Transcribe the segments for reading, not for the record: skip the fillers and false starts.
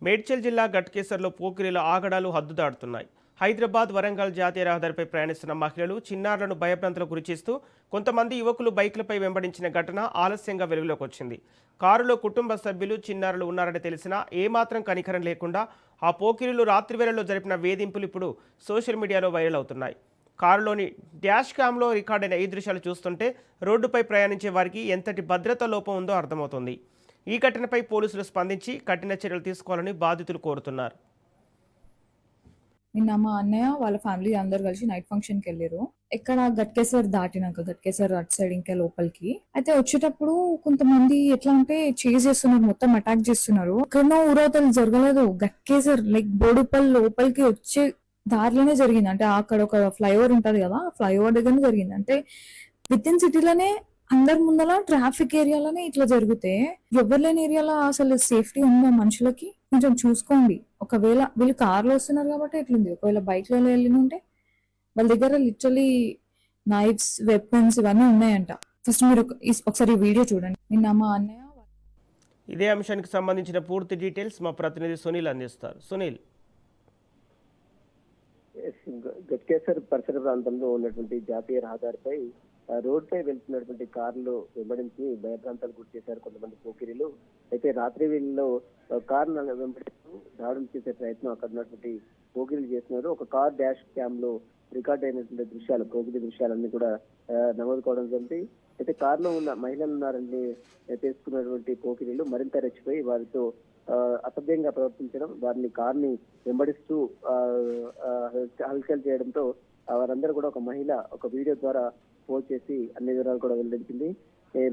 మేడ్చల్ జిల్లా గట్కేసర్లో పోకిరీల ఆగడాలు హద్దుదాటుతున్నాయి. హైదరాబాద్ వరంగల్ జాతీయ రహదారిపై ప్రయాణిస్తున్న మహిళలు చిన్నారులను భయభ్రాంతులకు గురిచేస్తూ కొంతమంది యువకులు బైక్లపై వెంబడించిన ఘటన ఆలస్యంగా వెలుగులోకి వచ్చింది. కారులో కుటుంబ సభ్యులు చిన్నారులు ఉన్నారని తెలిసినా ఏమాత్రం కనికరం లేకుండా ఆ పోకిరీలు రాత్రివేళల్లో జరిపిన వేధింపులు ఇప్పుడు సోషల్ మీడియాలో వైరల్ అవుతున్నాయి. కారులోని డాష్ క్యామ్లో రికార్డైన ఈ దృశ్యాలు చూస్తుంటే రోడ్డుపై ప్రయాణించే వారికి ఎంతటి భద్రతా లోపం ఉందో అర్థమవుతుంది. ఈ ఘటనపై పోలీసులు స్పందించి కఠిన చర్యలు తీసుకోవాలని బాధితులు కోరుతున్నారు. నిన్న మా అన్నయ్య వాళ్ళ ఫ్యామిలీ అందరు కలిసి నైట్ ఫంక్షన్ కి వెళ్ళారు. ఇక్కడ గట్కేసర్ దాటినాక గట్కేసర్ అటు సైడ్ ఇంకా లోపలికి అయితే వచ్చేటప్పుడు కొంతమంది ఎట్లా అంటే చేజ్ చేస్తున్నారు, మొత్తం అటాక్ చేస్తున్నారు. ఎక్కడో ఊరవతలు జరగలేదు, గట్కేసర్ లైక్ బోడుపల్లి లోపలికి వచ్చే దారిలోనే జరిగింది. అంటే అక్కడ ఒక ఫ్లైఓవర్ ఉంటది కదా, ఫ్లైఓవర్ దగ్గరనే జరిగింది. అంటే విత్ ఇన్ సిటీలోనే అందరి ముందల ట్రాఫిక్ ఏరియాలోనే ఇట్లా జరిగితే ఎవరు లేని ఏరియాలో అసలు సేఫ్టీ ఉందా మనుషులకి? కొంచెం చూసుకోండి. ఒకవేళ వీళ్ళు కార్లో వస్తున్నారు కాబట్టి ఎట్లుంది, ఒకవేళ బైక్ లో వెళ్ళి ఉంటే వాళ్ళ దగ్గర లిటరలీ నైఫ్స్, వెపన్స్ ఇవన్నీ ఉన్నాయంట. ఫస్ట్ మీరు ఒకసారి వీడియో చూడండి. నిన్న మా అన్నయ్య ఇదే అంశానికి సంబంధించిన పూర్తి డీటెయిల్స్ మా ప్రతినిధి సునీల్ అందిస్తారు. సునీల్, గట్కేసర్ పరిసర ప్రాంతంలో ఉన్నటువంటి జాతీయ రహదారిపై రోడ్డుపై వెళ్తున్నటువంటి కార్లు వెంబడించి భయభ్రాంతాలు గురి చేశారు కొంతమంది పోకిరీలు. అయితే రాత్రి వేళల్లో కారు వెంబడిస్తూ దాడులు చేసే ప్రయత్నం అక్కడ ఉన్నటువంటి పోకిరీలు చేస్తున్నారు. ఒక కార్ డాష్ క్యామ్ లో రికార్డ్ అయినటువంటి దృశ్యాలు, పోకిరీ దృశ్యాలన్నీ కూడా నమోదు కావడం జరిగింది. అయితే కారులో ఉన్న మహిళలు ఉన్నారని తెలుసుకున్నటువంటి పోకిరీలు మరింత రెచ్చిపోయి వారితో అసభ్యంగా ప్రవర్తించడం, వారిని కార్ని వెంబడిస్తూ హల్చల్ చేయడంతో వారందరూ కూడా ఒక మహిళ ఒక వీడియో ద్వారా పోస్ట్ చేసి అన్ని వివరాలు కూడా వెల్లడించింది.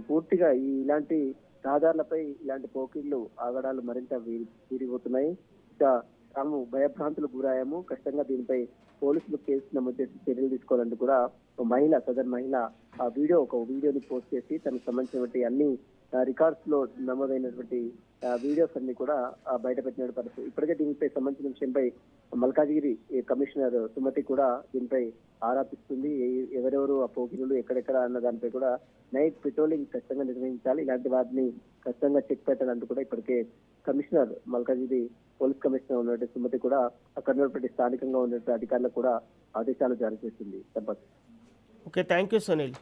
పూర్తిగా ఇలాంటి రహదారులపై ఇలాంటి పోకిళ్లు ఆగడాలు మరింత వీరిపోతున్నాయి. ఇక తాము భయభ్రాంతులకు గురాయాము, కష్టంగా దీనిపై పోలీసులు కేసు నమోదు చేసి చర్యలు తీసుకోవాలని కూడా ఒక మహిళ, సదర్ మహిళ ఆ వీడియోని పోస్ట్ చేసి తనకు సంబంధించినటువంటి అన్ని రికార్డ్స్ లో నమోదైనటువంటి వీడియోస్ అన్ని కూడా బయట పెట్టిన పరిస్థితి. ఇప్పటికే దీనిపై సంబంధించిన విషయంపై మల్కాజిగిరి కమిషనర్ సుమతి కూడా దీనిపై ఆరాపిస్తుంది. ఎవరెవరు ఆ పోకిరీలు ఎక్కడెక్కడ అన్న దానిపై కూడా నైట్ పెట్రోలింగ్ ఖచ్చితంగా నిర్వహించాలి, ఇలాంటి వాటిని ఖచ్చితంగా చెక్ పెట్టాలంటూ కూడా ఇప్పటికే కమిషనర్ మల్కాజిగిరి పోలీస్ కమిషనర్ ఉన్నటువంటి సుమతి కూడా అక్కడ ఉన్నటువంటి స్థానికంగా ఉన్నటువంటి అధికారులకు కూడా ఆదేశాలు జారీ చేస్తుంది. Okay, thank you Sunil.